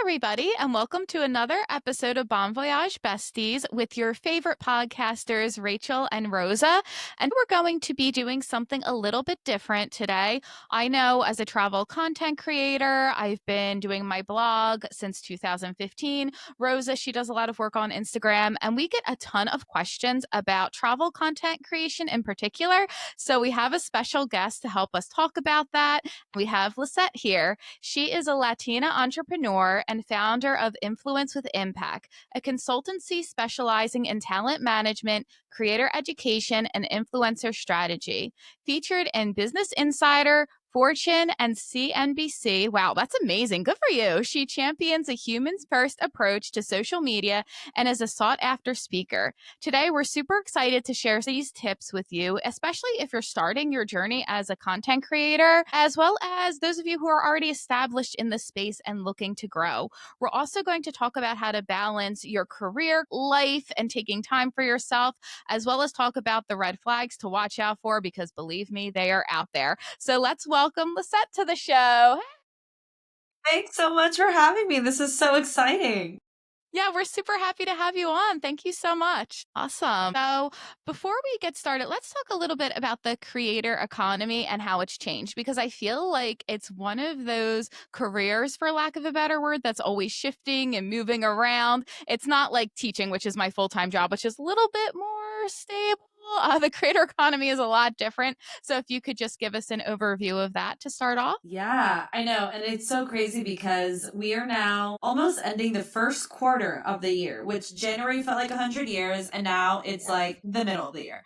everybody, and welcome to another episode of Bon Voyage Besties with your favorite podcasters, Rachel and Rosa. And we're going to be doing something a little bit different today. I know as a travel content creator, I've been doing my blog since 2015. Rosa, she does a lot of work on Instagram, and we get a ton of questions about travel content creation in particular. So we have a special guest to help us talk about that. We have Lisette here. She is a Latina entrepreneur and founder of Influence with Impact, a consultancy specializing in talent management, creator education, and influencer strategy. Featured in Business Insider, Fortune, and CNBC. Wow, that's amazing. Good for you. She champions a humans first approach to social media and is a sought after speaker. Today, we're super excited to share these tips with you, especially if you're starting your journey as a content creator, as well as those of you who are already established in the space and looking to grow. We're also going to talk about how to balance your career, life, and taking time for yourself, as well as talk about the red flags to watch out for, because believe me, they are out there. So let's welcome Lisette to the show. Thanks so much for having me. This is so exciting. Yeah, we're super happy to have you on. Thank you so much. Awesome. So, before we get started, let's talk a little bit about the creator economy and how it's changed, because I feel like it's one of those careers, for lack of a better word, that's always shifting and moving around. It's not like teaching, which is my full time job, which is a little bit more stable. The creator economy is a lot different. So, if you could just give us an overview of that to start off. Yeah, I know. And it's so crazy because we are now almost ending the first quarter of the year, which January felt like 100 years, and now it's like the middle of the year.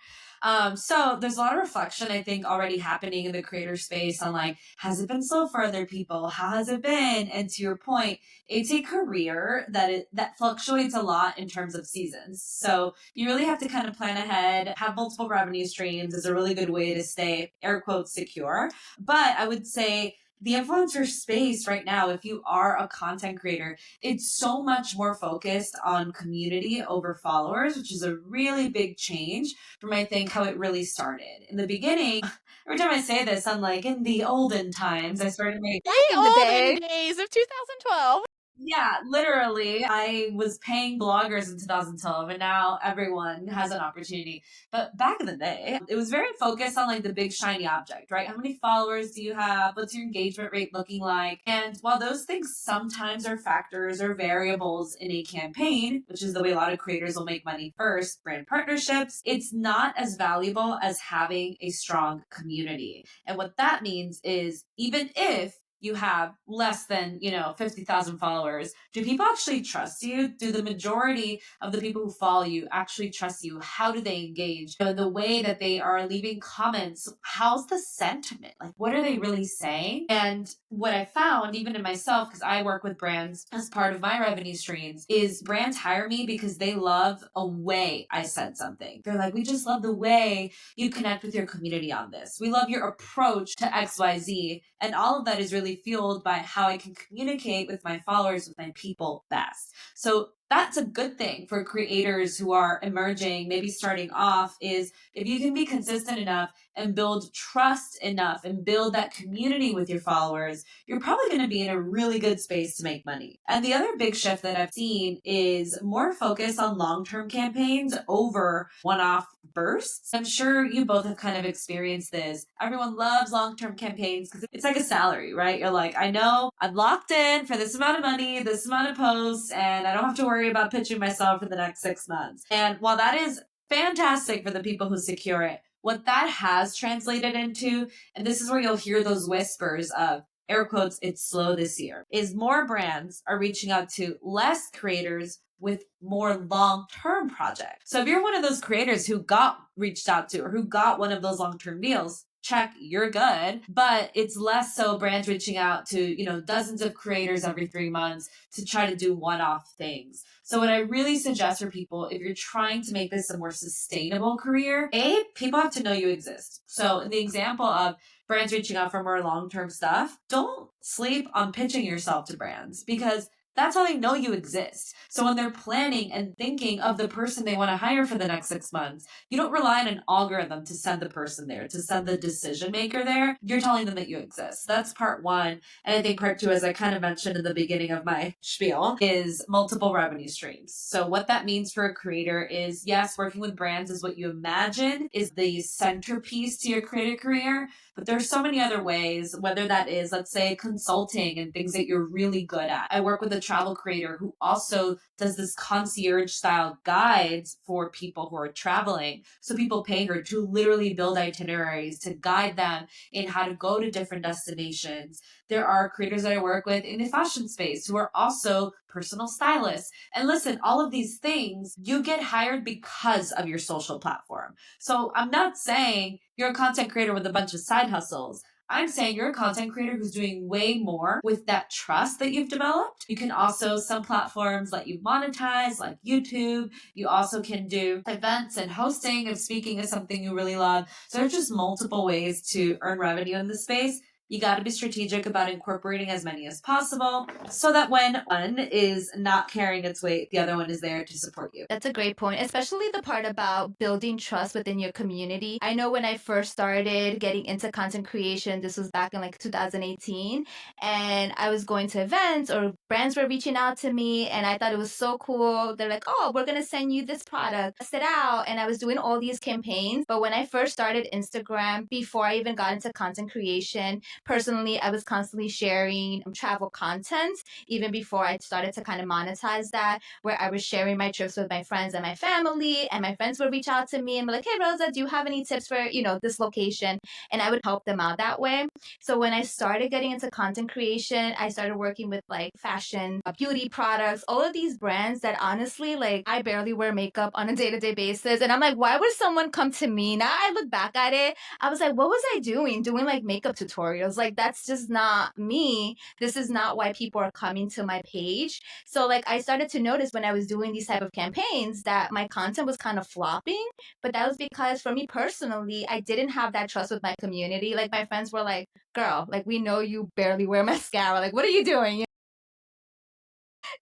So there's a lot of reflection, I think, already happening in the creator space on like, has it been slow for other people? How has it been? And to your point, it's a career that fluctuates a lot in terms of seasons. So you really have to kind of plan ahead, have multiple revenue streams is a really good way to stay air quotes secure. But I would say the influencer space right now, if you are a content creator, it's so much more focused on community over followers, which is a really big change from I think how it really started. In the beginning, every time I say this, I'm like, in the olden times, I started my back The in the olden day. days of 2012. Yeah, literally. I was paying bloggers in 2012 and now everyone has an opportunity. But back in the day, it was very focused on like the big shiny object, right? How many followers do you have? What's your engagement rate looking like? And while those things sometimes are factors or variables in a campaign, which is the way a lot of creators will make money first, brand partnerships, it's not as valuable as having a strong community. And what that means is even if you have less than 50,000 followers, do people actually trust you? Do the majority of the people who follow you actually trust you? How do they engage? The way that they are leaving comments, how's the sentiment? Like, what are they really saying? And what I found, even in myself, because I work with brands as part of my revenue streams, is brands hire me because they love a way I said something. They're like, we just love the way you connect with your community on this. We love your approach to XYZ. And all of that is really fueled by how I can communicate with my followers, with my people best. So that's a good thing for creators who are emerging, maybe starting off, is if you can be consistent enough and build trust enough and build that community with your followers, you're probably going to be in a really good space to make money. And the other big shift that I've seen is more focus on long-term campaigns over one-off bursts. I'm sure you both have kind of experienced this. Everyone loves long-term campaigns because it's like a salary, right? You're like, I know I'm locked in for this amount of money, this amount of posts, and I don't have to worry about pitching myself for the next 6 months. And while that is fantastic for the people who secure it, what that has translated into, and this is where you'll hear those whispers of air quotes, it's slow this year, is more brands are reaching out to less creators with more long-term projects. So if you're one of those creators who got reached out to or who got one of those long-term deals, check, you're good. But it's less so brands reaching out to, dozens of creators every 3 months to try to do one-off things. So what I really suggest for people, if you're trying to make this a more sustainable career, people have to know you exist. So in the example of brands reaching out for more long-term stuff, don't sleep on pitching yourself to brands because That's how they know you exist. So when they're planning and thinking of the person they want to hire for the next 6 months, you don't rely on an algorithm to send the person there, to send the decision maker there. You're telling them that you exist. That's part one. And I think part two, as I kind of mentioned in the beginning of my spiel, is multiple revenue streams. So what that means for a creator is, yes, working with brands is what you imagine is the centerpiece to your creator career, but there's so many other ways, whether that is, let's say, consulting and things that you're really good at. I work with a travel creator who also does this concierge style guides for people who are traveling. So people pay her to literally build itineraries, to guide them in how to go to different destinations. There are creators that I work with in the fashion space who are also personal stylists. And listen, all of these things, you get hired because of your social platform. So I'm not saying you're a content creator with a bunch of side hustles. I'm saying you're a content creator who's doing way more with that trust that you've developed. You can also, some platforms let you monetize, like YouTube. You also can do events and hosting if speaking is something you really love. So there's just multiple ways to earn revenue in this space. You got to be strategic about incorporating as many as possible so that when one is not carrying its weight, the other one is there to support you. That's a great point, especially the part about building trust within your community. I know when I first started getting into content creation, this was back in like 2018, and I was going to events or brands were reaching out to me, and I thought it was so cool. They're like, oh, we're going to send you this product, test it out. And I was doing all these campaigns. But when I first started Instagram, before I even got into content creation, personally, I was constantly sharing travel content, even before I started to kind of monetize that, where I was sharing my trips with my friends and my family, and my friends would reach out to me and be like, hey, Rosa, do you have any tips for, this location? And I would help them out that way. So when I started getting into content creation, I started working with like fashion, beauty products, all of these brands that honestly, like, I barely wear makeup on a day-to-day basis. And I'm like, why would someone come to me? Now I look back at it, I was like, what was I doing? Doing like makeup tutorials. Like, that's just not me. This is not why people are coming to my page. So like I started to notice when I was doing these type of campaigns that my content was kind of flopping, but that was because for me personally, I didn't have that trust with my community. Like my friends were like, girl, like we know you barely wear mascara. Like what are you doing?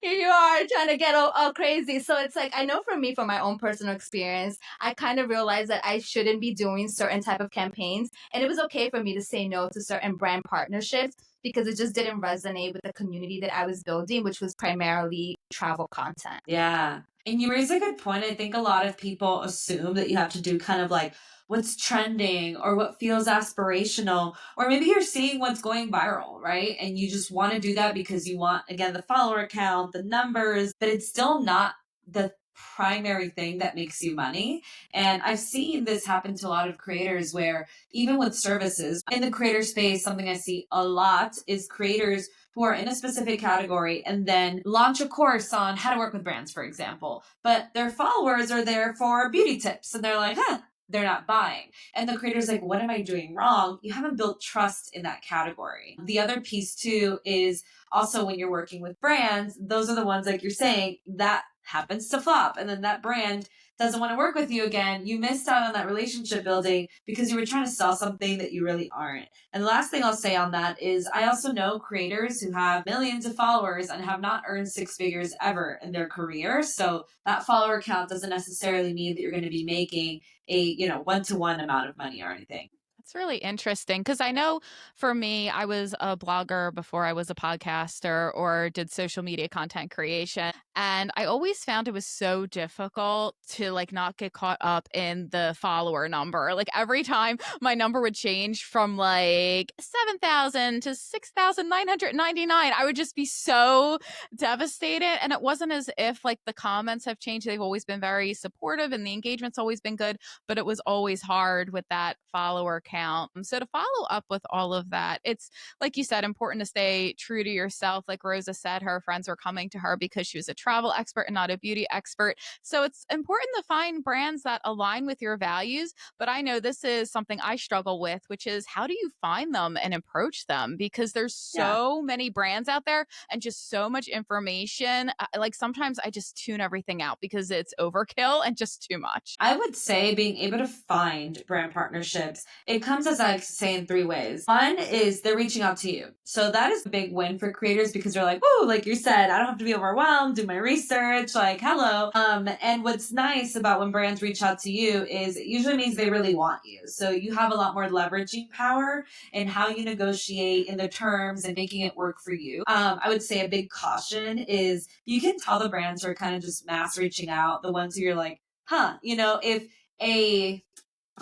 Here you are trying to get all crazy. So it's like, I know for me, from my own personal experience, I kind of realized that I shouldn't be doing certain type of campaigns. And it was okay for me to say no to certain brand partnerships because it just didn't resonate with the community that I was building, which was primarily travel content. Yeah. And you raise a good point. I think a lot of people assume that you have to do kind of like what's trending or what feels aspirational, or maybe you're seeing what's going viral, right? And you just want to do that because you want, again, the follower count, the numbers, but it's still not the primary thing that makes you money. And I've seen this happen to a lot of creators where even with services in the creator space, something I see a lot is creators who are in a specific category and then launch a course on how to work with brands, for example. But their followers are there for beauty tips and they're like, huh, they're not buying. And the creator's like, what am I doing wrong? You haven't built trust in that category. The other piece too is also when you're working with brands, those are the ones like you're saying that happens to flop. And then that brand doesn't want to work with you again. You missed out on that relationship building because you were trying to sell something that you really aren't. And the last thing I'll say on that is I also know creators who have millions of followers and have not earned six figures ever in their career. So that follower count doesn't necessarily mean that you're going to be making a, one-to-one amount of money or anything. It's really interesting because I know for me, I was a blogger before I was a podcaster or did social media content creation. And I always found it was so difficult to like not get caught up in the follower number. Like every time my number would change from like 7,000 to 6,999, I would just be so devastated. And it wasn't as if like the comments have changed. They've always been very supportive and the engagement's always been good, but it was always hard with that follower count. So to follow up with all of that, it's like you said, important to stay true to yourself. Like Rosa said, her friends were coming to her because she was a travel expert and not a beauty expert. So it's important to find brands that align with your values. But I know this is something I struggle with, which is how do you find them and approach them? Because there's Yeah. so many brands out there and just so much information. Like sometimes I just tune everything out because it's overkill and just too much. I would say being able to find brand partnerships, it comes as I say in three ways. One is they're reaching out to you. So that is a big win for creators because they're like, whoa, like you said, I don't have to be overwhelmed, do my research, like, hello. And what's nice about when brands reach out to you is it usually means they really want you. So you have a lot more leveraging power in how you negotiate in the terms and making it work for you. I would say a big caution is you can tell the brands are kind of just mass reaching out, the ones who you're like, if a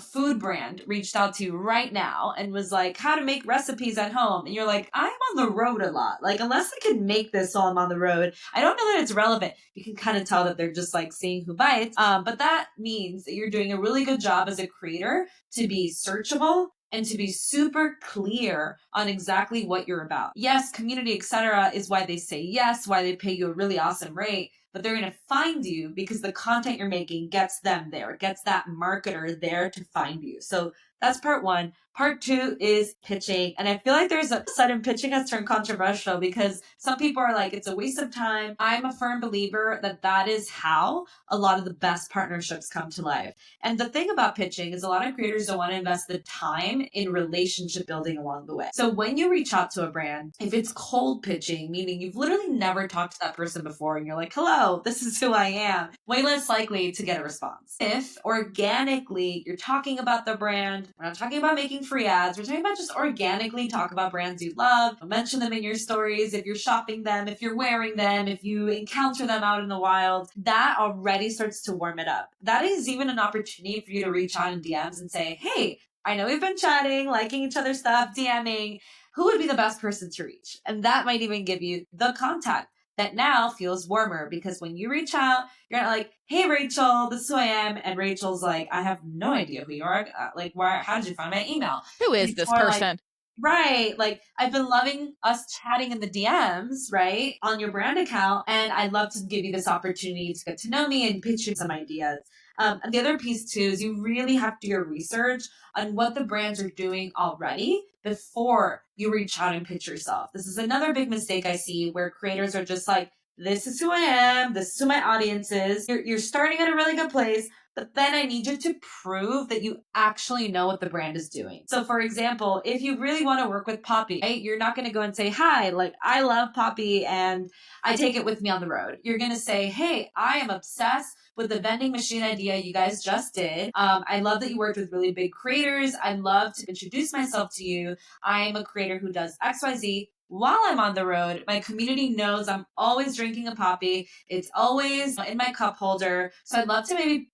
food brand reached out to you right now and was like, how to make recipes at home. And you're like, I'm on the road a lot. Like, unless I can make this while I'm on the road, I don't know that it's relevant. You can kind of tell that they're just like seeing who bites. But that means that you're doing a really good job as a creator to be searchable and to be super clear on exactly what you're about. Yes, community, etc. is why they say yes, why they pay you a really awesome rate, but they're going to find you because the content you're making gets them there. It gets that marketer there to find you. So that's part one. Part two is pitching. And I feel like there's a sudden pitching has turned controversial because some people are like, it's a waste of time. I'm a firm believer that that is how a lot of the best partnerships come to life. And the thing about pitching is a lot of creators don't want to invest the time in relationship building along the way. So when you reach out to a brand, if it's cold pitching, meaning you've literally never talked to that person before and you're like, hello, this is who I am, way less likely to get a response. If organically you're talking about the brand, we're not talking about making free ads, we're talking about just organically talk about brands you love, mention them in your stories, if you're shopping them, if you're wearing them, if you encounter them out in the wild, that already starts to warm it up. That is even an opportunity for you to reach out in DMs and say, hey, I know we've been chatting, liking each other's stuff, DMing, who would be the best person to reach? And that might even give you the contact that now feels warmer because when you reach out, you're not like, hey, Rachel, this is who I am. And Rachel's like, I have no idea who you are. Like, how did you find my email? Who is It's this more like, person? right. Like, I've been loving us chatting in the DMs, right, on your brand account. And I'd love to give you this opportunity to get to know me and pitch you some ideas. And the other piece too is you really have to do your research on what the brands are doing already before you reach out and pitch yourself. This is another big mistake I see where creators are just like, this is who I am. This is who my audience is. You're starting at a really good place, but then I need you to prove that you actually know what the brand is doing. So for example, if you really want to work with Poppy, right, you're not going to go and say, hi, like I love Poppy and I take it with me on the road. You're going to say, hey, I am obsessed with the vending machine idea you guys just did. I love that you worked with really big creators. I'd love to introduce myself to you. I'm a creator who does XYZ. While I'm on the road, my community knows I'm always drinking a Poppy. It's always in my cup holder. So I'd love to maybe,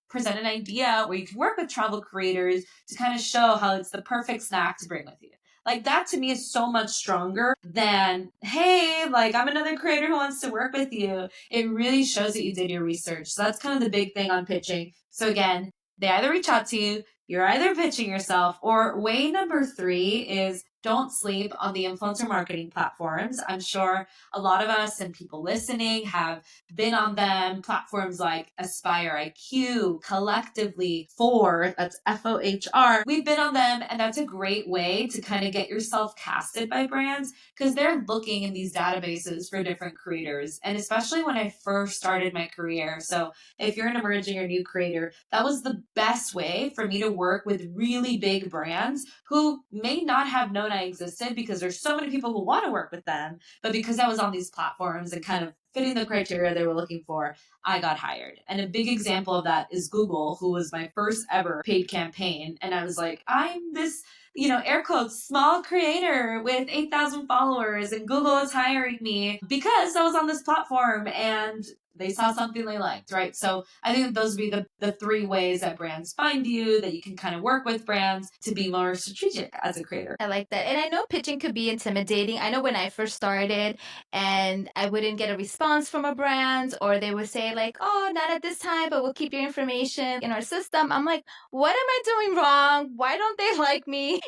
present an idea where you can work with travel creators to kind of show how it's the perfect snack to bring with you. Like that to me is so much stronger than, hey, like I'm another creator who wants to work with you. It really shows that you did your research. So that's kind of the big thing on pitching. So again, they either reach out to you, you're either pitching yourself, or way number three is don't sleep on the influencer marketing platforms. I'm sure a lot of us and people listening have been on them. Platforms like Aspire IQ, Collectively, that's FOHR. We've been on them, and that's a great way to kind of get yourself casted by brands because they're looking in these databases for different creators. And especially when I first started my career. So if you're an emerging or new creator, that was the best way for me to work with really big brands who may not have known I existed because there's so many people who want to work with them, but because I was on these platforms and kind of fitting the criteria they were looking for, I got hired. And a big example of that is Google, who was my first ever paid campaign. And I was like, I'm this, air quotes, small creator with 8,000 followers, and Google is hiring me because I was on this platform and They saw something they liked, right? So I think that those would be the three ways that brands find you, that you can kind of work with brands to be more strategic as a creator. I like that. And I know pitching could be intimidating. I know when I first started and I wouldn't get a response from a brand, or they would say like, oh, not at this time, but we'll keep your information in our system. I'm like, what am I doing wrong? Why don't they like me?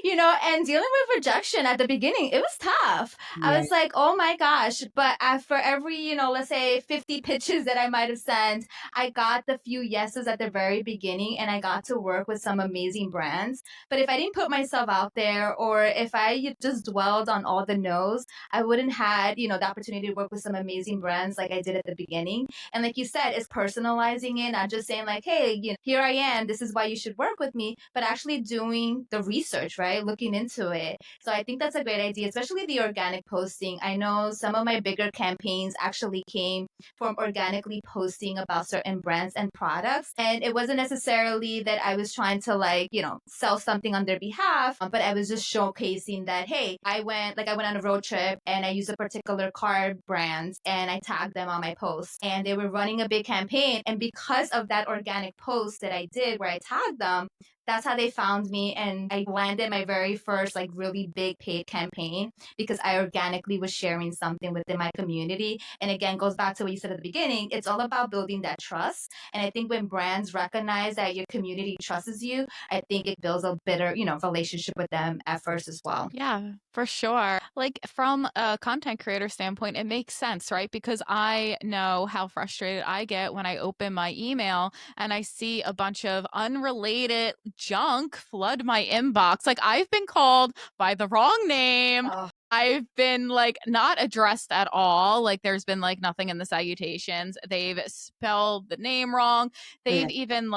And dealing with rejection at the beginning, it was tough. I Yeah. was like, oh my gosh. But for every, let's say 50 pitches that I might have sent, I got the few yeses at the very beginning, and I got to work with some amazing brands. But if I didn't put myself out there, or if I just dwelled on all the no's, I wouldn't had, the opportunity to work with some amazing brands like I did at the beginning. And like you said, it's personalizing it, not just saying like, hey, here I am, this is why you should work with me, but actually doing the research, right? Looking into it. So I think that's a great idea, especially the organic posting. I know some of my bigger campaigns actually came from organically posting about certain brands and products. And it wasn't necessarily that I was trying to sell something on their behalf, but I was just showcasing that, hey, I went on a road trip and I used a particular car brand and I tagged them on my post, and they were running a big campaign. And because of that organic post that I did where I tagged them, that's how they found me, and I landed my very first really big paid campaign because I organically was sharing something within my community. And again, goes back to what you said at the beginning, it's all about building that trust. And I think when brands recognize that your community trusts you, I think it builds a better, relationship with them at first as well. Yeah, for sure. Like from a content creator standpoint, it makes sense, right? Because I know how frustrated I get when I open my email and I see a bunch of unrelated junk flood my inbox. Like I've been called by the wrong name. Oh. I've been not addressed at all. Like there's been nothing in the salutations. They've spelled the name wrong. They've even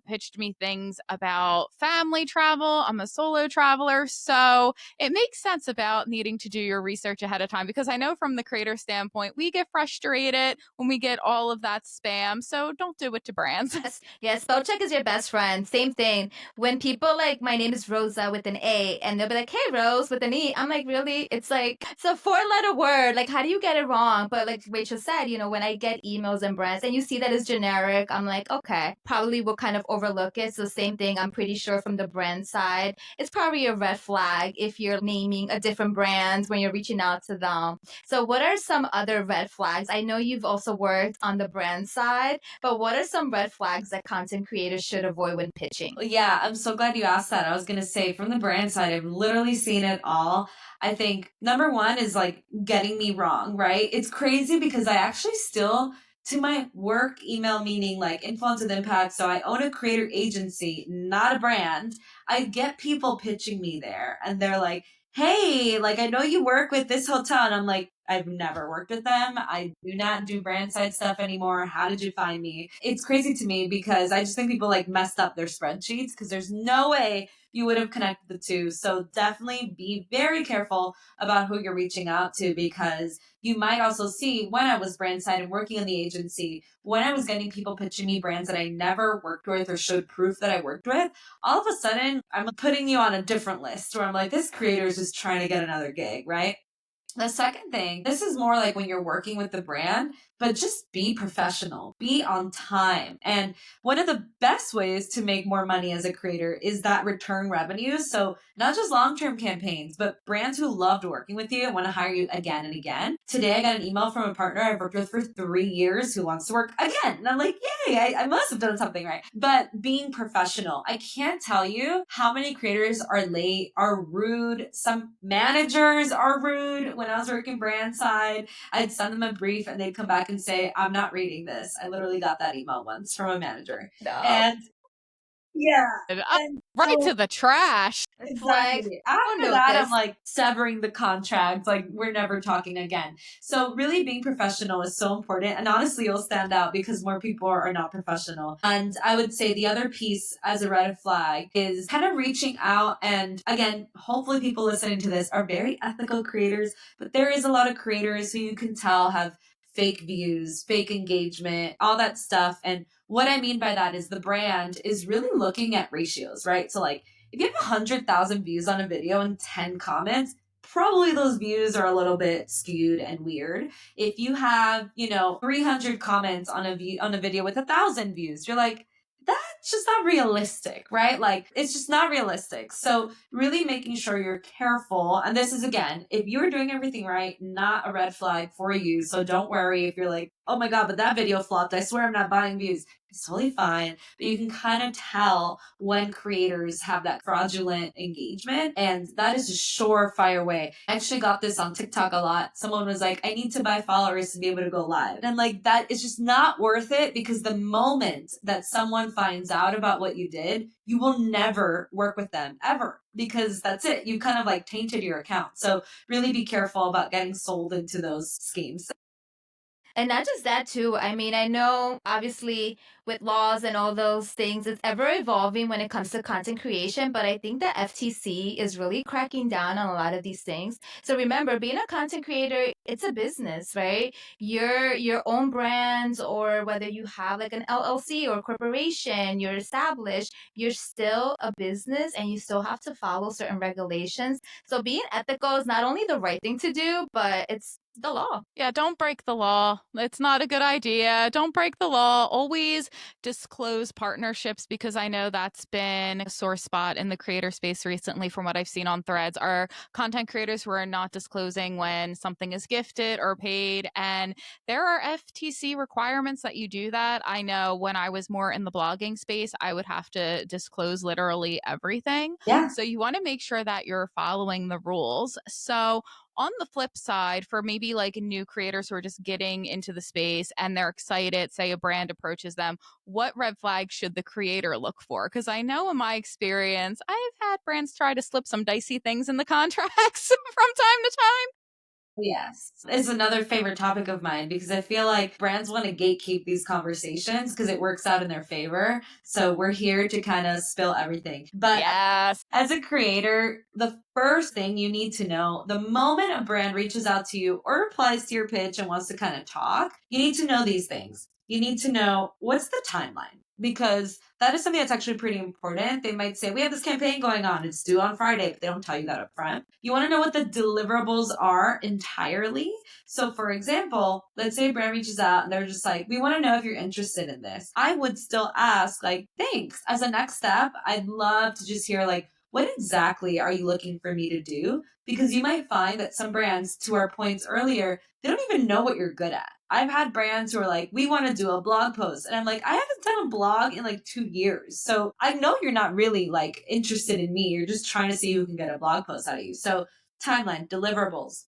pitched me things about family travel. I'm a solo traveler. So it makes sense about needing to do your research ahead of time, because I know from the creator standpoint, we get frustrated when we get all of that spam. So don't do it to brands. Yes, spell check is your best friend. Same thing. When people my name is Rosa with an A, and they'll be like, hey, Rose with an E. I'm like, really? It's it's a 4-letter word. How do you get it wrong? But like Rachel said, when I get emails and brands and you see that it's generic, I'm like, okay, probably will kind of overlook it. So same thing. I'm pretty sure from the brand side, it's probably a red flag if you're naming a different brand when you're reaching out to them. So what are some other red flags? I know you've also worked on the brand side, but what are some red flags that content creators should avoid when pitching? Yeah, I'm so glad you asked that. I was going to say, from the brand side, I've literally seen it all. I think number one is getting me wrong, right? It's crazy because I actually still, to my work email, meaning influence with impact. So I own a creator agency, not a brand. I get people pitching me there and they're like, hey, I know you work with this hotel. And I'm like, I've never worked with them. I do not do brand side stuff anymore. How did you find me? It's crazy to me because I just think people messed up their spreadsheets, because there's no way you would have connected the two. So definitely be very careful about who you're reaching out to, because you might also see, when I was brand side and working in the agency, when I was getting people pitching me brands that I never worked with or showed proof that I worked with, all of a sudden I'm putting you on a different list where I'm like, this creator is just trying to get another gig, right? The second thing, this is more when you're working with the brand, but just be professional, be on time. And one of the best ways to make more money as a creator is that return revenue. So not just long-term campaigns, but brands who loved working with you and want to hire you again and again. Today, I got an email from a partner I've worked with for 3 years who wants to work again. And I'm like, yay, I must have done something right. But being professional, I can't tell you how many creators are late, are rude. Some managers are rude. When I was working brand side, I'd send them a brief and they'd come back and say, I'm not reading this. I literally got that email once from a manager. No. And yeah. And Right so, to the trash. exactly. After that, I'm severing the contract. We're never talking again. So really being professional is so important. And honestly, you'll stand out because more people are not professional. And I would say the other piece as a red flag is kind of reaching out. And again, hopefully people listening to this are very ethical creators, but there is a lot of creators who you can tell have fake views, fake engagement, all that stuff. And what I mean by that is the brand is really looking at ratios, right? So if you have 100,000 views on a video and 10 comments, probably those views are a little bit skewed and weird. If you have, 300 comments on a video with 1,000 views, you're like, that's just not realistic, right? Like, it's just not realistic. So really making sure you're careful. And this is, again, if you're doing everything right, not a red flag for you. So don't worry if you're like, oh my God, but that video flopped. I swear I'm not buying views. It's totally fine. But you can kind of tell when creators have that fraudulent engagement. And that is a surefire way. I actually got this on TikTok a lot. Someone was like, I need to buy followers to be able to go live. And I'm like, that is just not worth it, because the moment that someone finds out about what you did, you will never work with them ever, because that's it. You kind of like tainted your account. So really be careful about getting sold into those schemes. And not just that too. I mean, I know obviously with laws and all those things, it's ever evolving when it comes to content creation, but I think the FTC is really cracking down on a lot of these things. So remember, being a content creator, it's a business, right? Your own brands, or whether you have like an LLC or a corporation, you're established, you're still a business and you still have to follow certain regulations. So being ethical is not only the right thing to do, but it's the law. Yeah, don't break the law. It's not a good idea. Don't break the law. Always disclose partnerships, because I know that's been a sore spot in the creator space recently from what I've seen on threads, are content creators who are not disclosing when something is gifted or paid. And there are FTC requirements that you do that. I know when I was more in the blogging space, I would have to disclose literally everything. Yeah. So you want to make sure that you're following the rules. So on the flip side, for maybe like new creators who are just getting into the space and they're excited, say a brand approaches them, what red flags should the creator look for? Because I know in my experience, I've had brands try to slip some dicey things in the contracts from time to time. Yes. It's another favorite topic of mine, because I feel like brands want to gatekeep these conversations because it works out in their favor. So we're here to kind of spill everything. But Yes. as a creator, the first thing you need to know, the moment a brand reaches out to you or replies to your pitch and wants to kind of talk, you need to know these things. You need to know, what's the timeline, because that is something that's actually pretty important. They might say, we have this campaign going on, it's due on Friday, but they don't tell you that up front. You want to know what the deliverables are entirely. So for example, let's say a brand reaches out and they're just like, we want to know if you're interested in this. I would still ask, like, thanks. As a next step, I'd love to just hear, like, what exactly are you looking for me to do? Because you might find that some brands, to our points earlier, they don't even know what you're good at. I've had brands who are like, we want to do a blog post. And I'm like, I haven't done a blog in like 2 years. So I know you're not really like interested in me. You're just trying to see who can get a blog post out of you. So timeline, deliverables.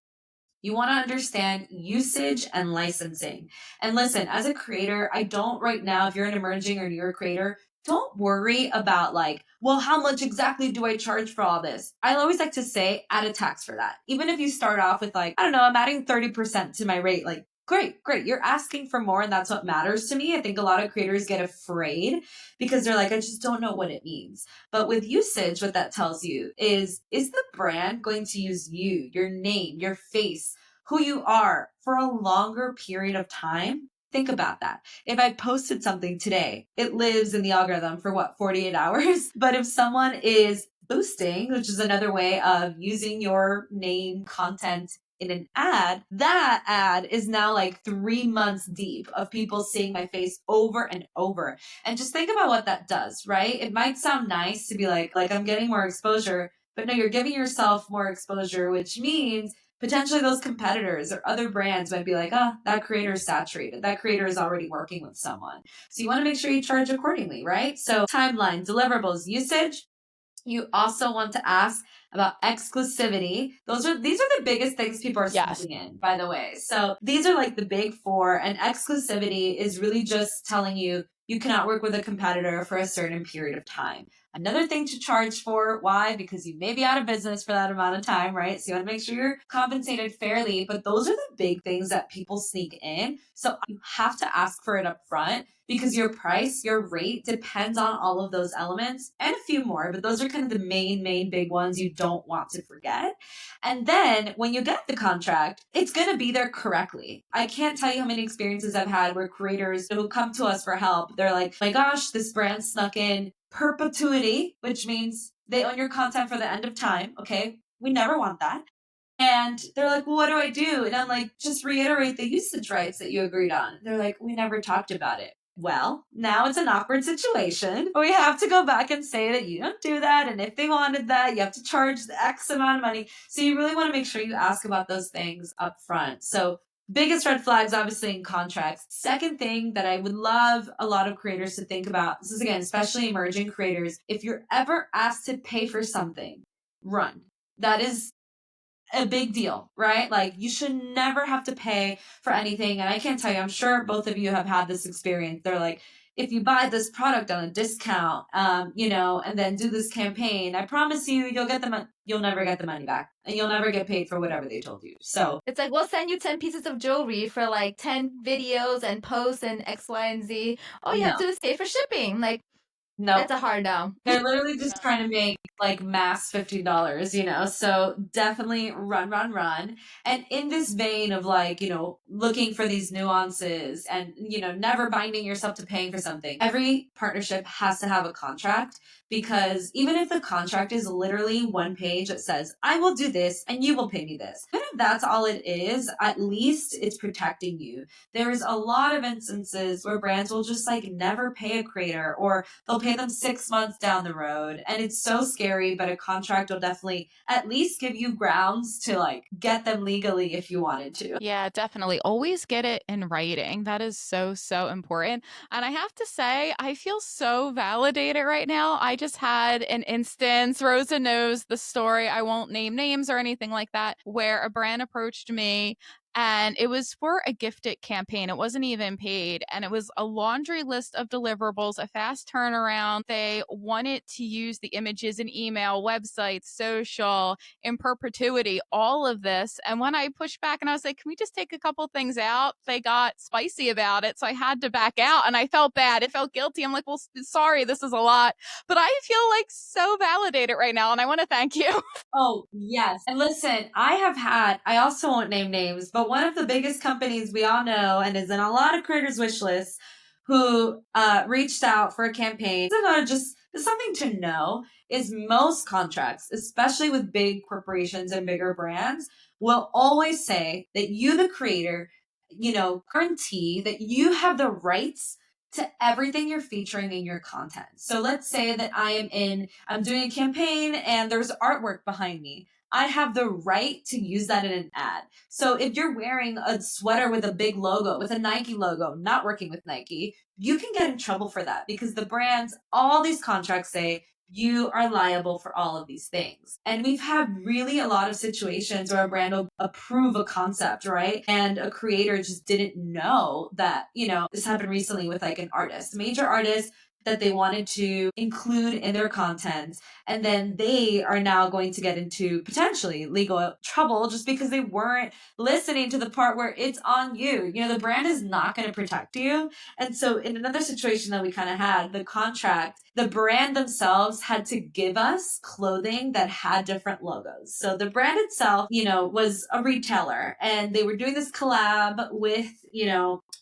You want to understand usage and licensing. And listen, as a creator, I don't right now, if you're an emerging or newer creator, don't worry about like, well, how much exactly do I charge for all this? I always like to say, add a tax for that. Even if you start off with like, I don't know, I'm adding 30% to my rate, like, great, great. You're asking for more, and that's what matters to me. I think a lot of creators get afraid because they're like, I just don't know what it means. But with usage, what that tells you is the brand going to use you, your name, your face, who you are for a longer period of time? Think about that. If I posted something today, it lives in the algorithm for what, 48 hours? But if someone is boosting, which is another way of using your name, content in an ad, that ad is now like 3 months deep of people seeing my face over and over. And just think about what that does, right? It might sound nice to be like I'm getting more exposure, but no, you're giving yourself more exposure, which means potentially those competitors or other brands might be like, oh, that creator is saturated. That creator is already working with someone. So you want to make sure you charge accordingly, right? So timeline, deliverables, usage. You also want to ask about exclusivity. These are the biggest things people are slipping in, by the way. So these are like the big four, and exclusivity is really just telling you you cannot work with a competitor for a certain period of time. Another thing to charge for. Why? Because you may be out of business for that amount of time, right? So you want to make sure you're compensated fairly. But those are the big things that people sneak in. So you have to ask for it up front, because your price, your rate depends on all of those elements and a few more, but those are kind of the main big ones you don't want to forget. And then when you get the contract, it's going to be there correctly. I can't tell you how many experiences I've had where creators who come to us for help, they're like, my gosh, this brand snuck in perpetuity, which means they own your content for the end of time. Okay. We never want that. And they're like, well, what do I do? And I'm like, just reiterate the usage rights that you agreed on. They're like, we never talked about it. Well, now it's an awkward situation. We have to go back and say that you don't do that. And if they wanted that, you have to charge the X amount of money. So you really want to make sure you ask about those things up front. So biggest red flags, obviously, in contracts. Second thing that I would love a lot of creators to think about, this is again, especially emerging creators, if you're ever asked to pay for something, run. That is a big deal, right? Like you should never have to pay for anything. And I can't tell you, I'm sure both of you have had this experience. They're like, if you buy this product on a discount, and then do this campaign, I promise you, you'll get the money. You'll never get the money back, and you'll never get paid for whatever they told you. So it's like, we'll send you 10 pieces of jewelry for like 10 videos and posts and X, Y, and Z. All you have to do is pay for shipping. Like, no, that's a hard no. they're literally just trying to make like mass $50, So definitely run, run, run. And in this vein of like, looking for these nuances and, never binding yourself to paying for something, every partnership has to have a contract, because even if the contract is literally one page that says, I will do this and you will pay me this, even if that's all it is, at least it's protecting you. There's a lot of instances where brands will just like never pay a creator, or they'll pay them 6 months down the road. And it's so scary, but a contract will definitely at least give you grounds to like get them legally if you wanted to. Yeah, definitely. Always get it in writing. That is so, so important. And I have to say, I feel so validated right now. I just had an instance, Rosa knows the story. I won't name names or anything like that, where a brand approached me and it was for a gifted campaign. It wasn't even paid. And it was a laundry list of deliverables, a fast turnaround. They wanted to use the images in email, websites, social, in perpetuity, all of this. And when I pushed back and I was like, can we just take a couple things out? They got spicy about it. So I had to back out and I felt bad. I felt guilty. I'm like, well, sorry, this is a lot. But I feel like so validated right now. And I want to thank you. Oh, yes. And listen, I also won't name names, but one of the biggest companies we all know and is in a lot of creators' wish lists, who reached out for a campaign. Just something to know is most contracts, especially with big corporations and bigger brands, will always say that you, the creator, guarantee that you have the rights to everything you're featuring in your content. So let's say that I'm doing a campaign and there's artwork behind me. I have the right to use that in an ad. So if you're wearing a sweater with a big logo, with a Nike logo, not working with Nike, you can get in trouble for that, because the brands, all these contracts say you are liable for all of these things. And we've had really a lot of situations where a brand will approve a concept, right? And a creator just didn't know that, this happened recently with like an artist, a major artist, that they wanted to include in their content. And then they are now going to get into potentially legal trouble just because they weren't listening to the part where it's on you. The brand is not going to protect you. And so in another situation that we kind of had, the contract, the brand themselves had to give us clothing that had different logos. So the brand itself, was a retailer, and they were doing this collab with,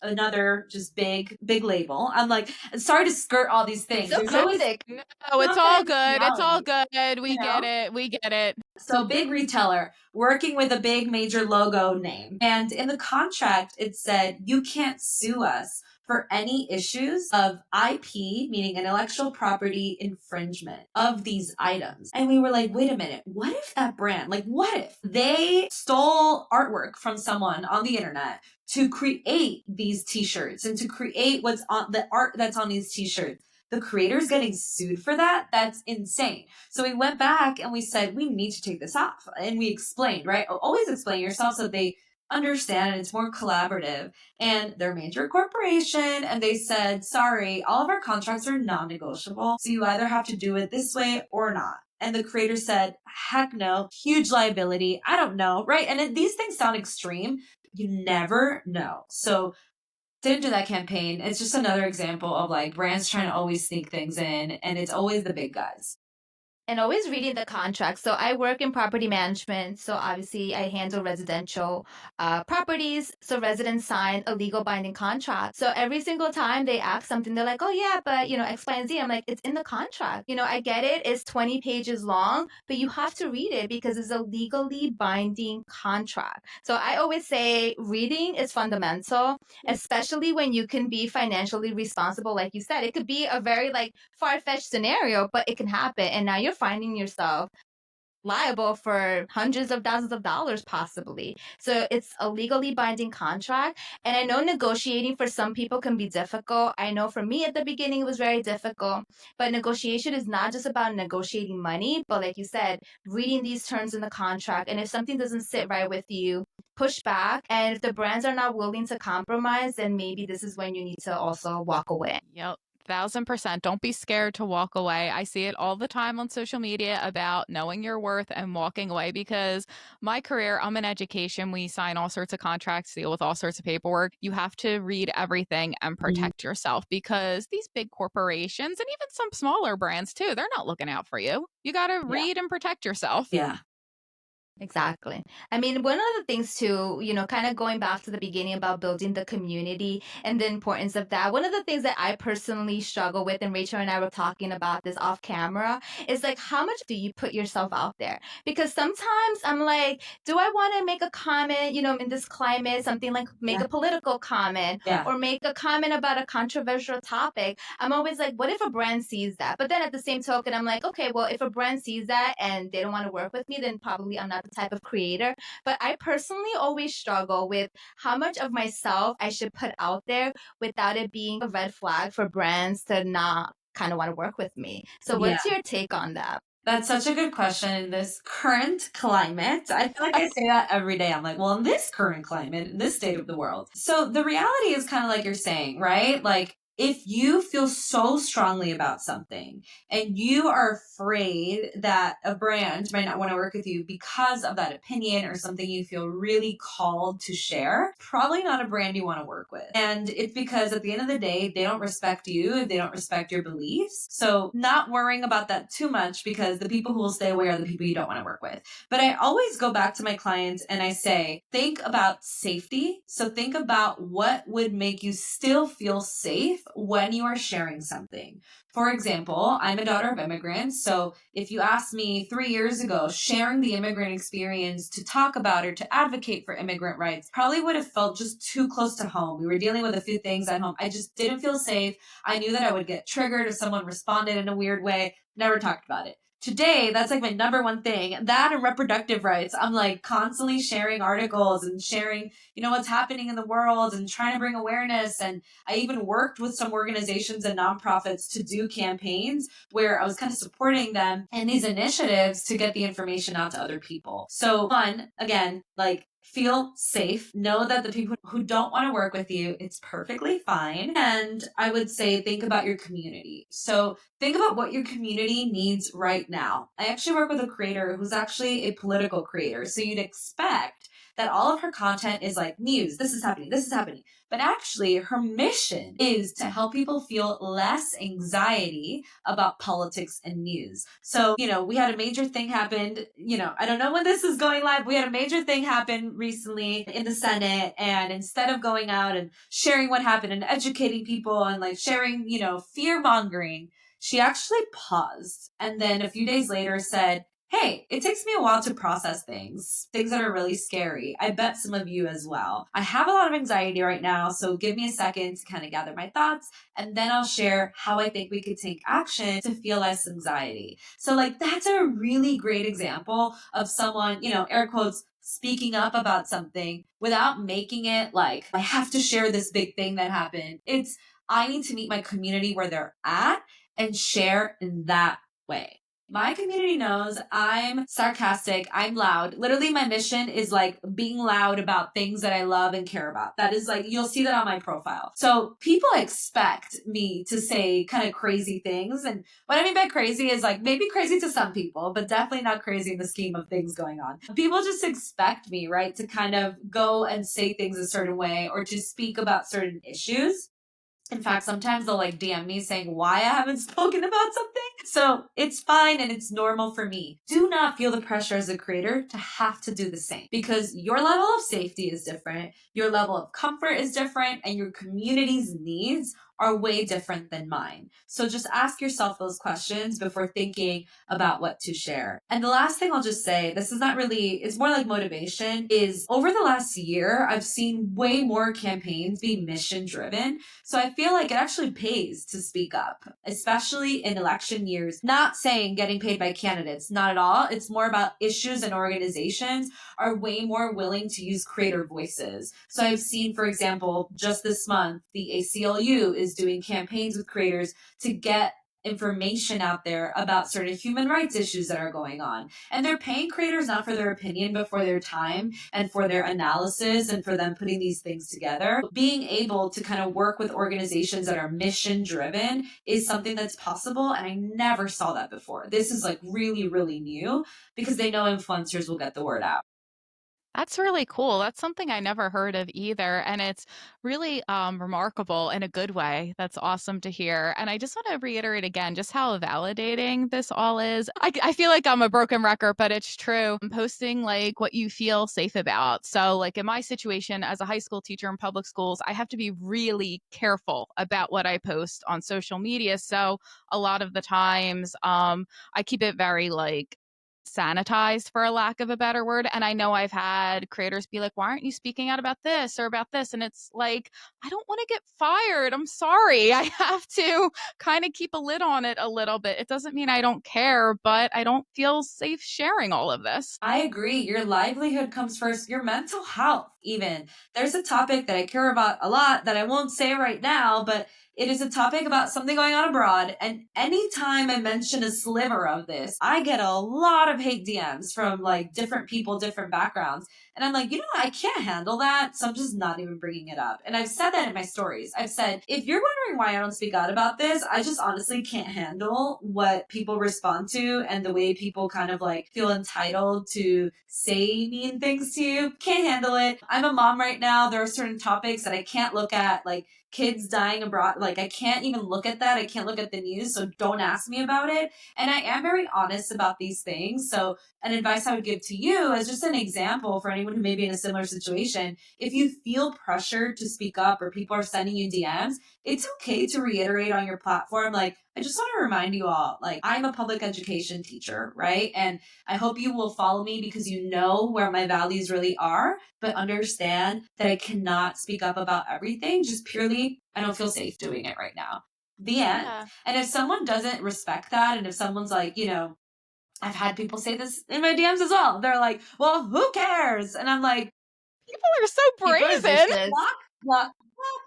another just big label. I'm like, sorry to skirt all these things. So cryptic. No, it's all good. It's all good. We get it. We get it. So big retailer working with a big major logo name. And in the contract, it said, you can't sue us for any issues of IP, meaning intellectual property infringement of these items. And we were like, wait a minute, what if that brand, what if they stole artwork from someone on the internet to create these t-shirts and to create what's on the art that's on these t-shirts? The creator's getting sued for that? That's insane. So we went back and we said, we need to take this off. And we explained, right? Always explain yourself so they understand, and it's more collaborative. And they're a major corporation, and they said, sorry, all of our contracts are non-negotiable. So you either have to do it this way or not. And the creator said, heck no, huge liability. I don't know, right? And these things sound extreme. You never know. So didn't do that campaign. It's just another example of brands trying to always sneak things in, and it's always the big guys. And always reading the contract. So I work in property management. So obviously I handle residential properties. So residents sign a legal binding contract. So every single time they ask something, they're like, oh yeah, but X, Y, and Z. I'm like, it's in the contract. I get it. It's 20 pages long, but you have to read it because it's a legally binding contract. So I always say reading is fundamental, especially when you can be financially responsible. Like you said, it could be a very far-fetched scenario, but it can happen. And now you're finding yourself liable for hundreds of thousands of dollars possibly. So it's a legally binding contract. And I know negotiating for some people can be difficult. I know for me at the beginning it was very difficult, but negotiation is not just about negotiating money, but like you said, reading these terms in the contract. And if something doesn't sit right with you, push back. And if the brands are not willing to compromise, then maybe this is when you need to also walk away. Yep. 1000%. Don't be scared to walk away. I see it all the time on social media about knowing your worth and walking away because my career, I'm in education. We sign all sorts of contracts, deal with all sorts of paperwork. You have to read everything and protect yourself because these big corporations and even some smaller brands too, they're not looking out for you. You got to Yeah. read and protect yourself. Yeah. Exactly. I mean, one of the things too, kind of going back to the beginning about building the community and the importance of that. One of the things that I personally struggle with, and Rachel and I were talking about this off camera, is like, how much do you put yourself out there? Because sometimes I'm like, do I want to make a comment, in this climate, something like make a political comment or make a comment about a controversial topic? I'm always like, what if a brand sees that? But then at the same token, I'm like, okay, well, if a brand sees that and they don't want to work with me, then probably I'm not the type of creator. But I personally always struggle with how much of myself I should put out there without it being a red flag for brands to not kind of want to work with me. So what's your take on that? That's such a good question in this current climate. I feel like I say that every day. I'm like, well, in this current climate, in this state of the world. So the reality is kind of like you're saying, right? Like, if you feel so strongly about something and you are afraid that a brand might not want to work with you because of that opinion or something you feel really called to share, probably not a brand you want to work with. And it's because at the end of the day, they don't respect you, they don't respect your beliefs. So not worrying about that too much because the people who will stay away are the people you don't want to work with. But I always go back to my clients and I say, think about safety. So think about what would make you still feel safe when you are sharing something. For example, I'm a daughter of immigrants. So if you asked me 3 years ago, sharing the immigrant experience to talk about or to advocate for immigrant rights probably would have felt just too close to home. We were dealing with a few things at home. I just didn't feel safe. I knew that I would get triggered if someone responded in a weird way. Never talked about it. Today, that's like my number one thing. That and reproductive rights. I'm like constantly sharing articles and sharing, what's happening in the world and trying to bring awareness. And I even worked with some organizations and nonprofits to do campaigns where I was kind of supporting them in these initiatives to get the information out to other people. So one, again, like feel safe. Know that the people who don't want to work with you, it's perfectly fine. And I would say think about your community. So think about what your community needs right now. I actually work with a creator who's actually a political creator. So you'd expect that all of her content is like news. This is happening. This is happening. But actually, her mission is to help people feel less anxiety about politics and news. So, we had a major thing happen. I don't know when this is going live. We had a major thing happen recently in the Senate. And instead of going out and sharing what happened and educating people and like sharing, fear mongering, she actually paused. And then a few days later said, hey, it takes me a while to process things that are really scary. I bet some of you as well. I have a lot of anxiety right now, so give me a second to kind of gather my thoughts, and then I'll share how I think we could take action to feel less anxiety. So that's a really great example of someone, air quotes, speaking up about something without making it like, I have to share this big thing that happened. It's, I need to meet my community where they're at and share in that way. My community knows I'm sarcastic. I'm loud. Literally, my mission is like being loud about things that I love and care about. That is like, you'll see that on my profile. So people expect me to say kind of crazy things. And what I mean by crazy is like maybe crazy to some people, but definitely not crazy in the scheme of things going on. People just expect me, right, to kind of go and say things a certain way or to speak about certain issues. In fact, sometimes they'll like DM me saying why I haven't spoken about something. So it's fine and it's normal for me. Do not feel the pressure as a creator to have to do the same, because your level of safety is different, your level of comfort is different, and your community's needs are way different than mine. So just ask yourself those questions before thinking about what to share. And the last thing I'll just say, this is not really, it's more like motivation, is over the last year, I've seen way more campaigns be mission driven. So I feel like it actually pays to speak up, especially in election years. Not saying getting paid by candidates, not at all. It's more about issues and organizations are way more willing to use creator voices. So I've seen, for example, just this month, the ACLU is doing campaigns with creators to get information out there about certain human rights issues that are going on. And they're paying creators not for their opinion, but for their time and for their analysis and for them putting these things together. Being able to kind of work with organizations that are mission driven is something that's possible. And I never saw that before. This is like really, really new because they know influencers will get the word out. That's really cool. That's something I never heard of either. And it's really remarkable in a good way. That's awesome to hear. And I just want to reiterate again just how validating this all is. I feel like I'm a broken record, but it's true. I'm posting like what you feel safe about. So, like in my situation as a high school teacher in public schools, I have to be really careful about what I post on social media. So, a lot of the times, I keep it very like sanitized for a lack of a better word. And I know I've had creators be like, why aren't you speaking out about this or about this? And it's like, I don't want to get fired. I'm sorry. I have to kind of keep a lid on it a little bit. It doesn't mean I don't care, but I don't feel safe sharing all of this. I agree. Your livelihood comes first, your mental health, even. There's a topic that I care about a lot that I won't say right now, but it is a topic about something going on abroad. And anytime I mention a sliver of this, I get a lot of hate DMs from like different people, different backgrounds. And I'm like, I can't handle that. So I'm just not even bringing it up. And I've said that in my stories. I've said, if you're wondering why I don't speak out about this, I just honestly can't handle what people respond to and the way people kind of like feel entitled to say mean things to you. Can't handle it. I'm a mom right now. There are certain topics that I can't look at, like kids dying abroad. Like I can't even look at that. I can't look at the news. So don't ask me about it. And I am very honest about these things. So an advice I would give to you as just an example for anyone who may be in a similar situation, if you feel pressured to speak up or people are sending you DMs, it's okay to reiterate on your platform. Like, I just want to remind you all, like, I'm a public education teacher, right? And I hope you will follow me because you know where my values really are, but understand that I cannot speak up about everything. Just purely, I don't feel safe doing it right now. The end. Yeah. And if someone doesn't respect that, and if someone's like, I've had people say this in my DMs as well. They're like, well, who cares? And I'm like, People are so People are brazen. vicious. block,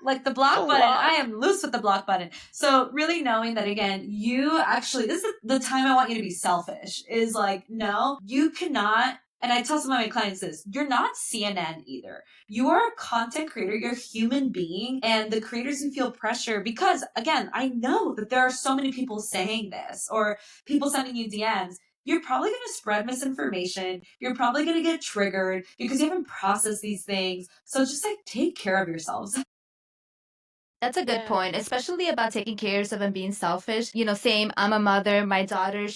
like the block button. Block. I am loose with the block button. So really knowing that again, you actually, this is the time I want you to be selfish is like, no, you cannot. And I tell some of my clients this, you're not CNN either. You are a content creator, you're a human being, and the creators who feel pressure, because again, I know that there are so many people saying this or people sending you DMs. You're probably going to spread misinformation. You're probably going to get triggered because you haven't processed these things. So just like take care of yourselves. That's a good point, especially about taking care of yourself and being selfish. Same, I'm a mother. My daughter,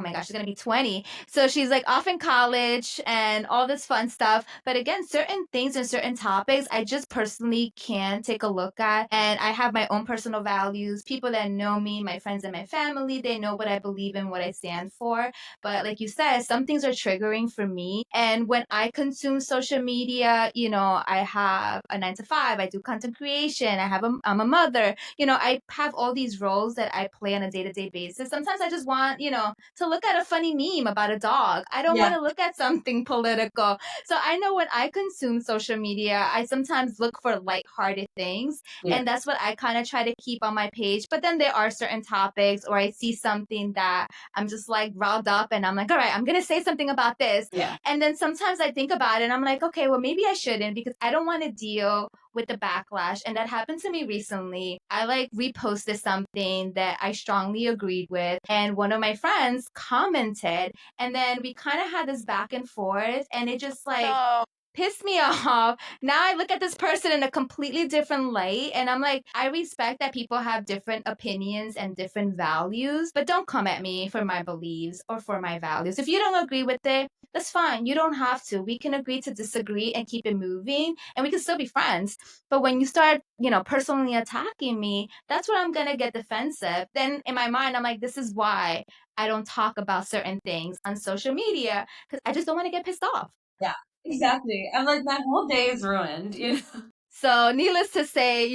oh my gosh, she's going to be 20. So she's like off in college and all this fun stuff. But again, certain things and certain topics, I just personally can't take a look at. And I have my own personal values. People that know me, my friends and my family, they know what I believe in, what I stand for. But like you said, some things are triggering for me. And when I consume social media, I have a 9 to 5, I do content creation, I'm a mother, I have all these roles that I play on a day-to-day basis. Sometimes I just want, to look at a funny meme about a dog. I don't want to look at something political. So I know when I consume social media, I sometimes look for lighthearted things. Yeah. And that's what I kind of try to keep on my page. But then there are certain topics or I see something that I'm just like riled up and I'm like, all right, I'm going to say something about this. Yeah. And then sometimes I think about it and I'm like, okay, well, maybe I shouldn't because I don't want to deal with the backlash. And that happened to me recently. I like reposted something that I strongly agreed with. And one of my friends commented. And then we kind of had this back and forth. And it just like, No. pissed me off. Now I look at this person in a completely different light, and I'm like, I respect that people have different opinions and different values, but don't come at me for my beliefs or for my values. If you don't agree with it, that's fine. You don't have to. We can agree to disagree and keep it moving, and we can still be friends. But when you start, personally attacking me, that's where I'm gonna get defensive. Then in my mind, I'm like, this is why I don't talk about certain things on social media, because I just don't want to get pissed off. Yeah, exactly. I'm like, my whole day is ruined, you know? So, needless to say,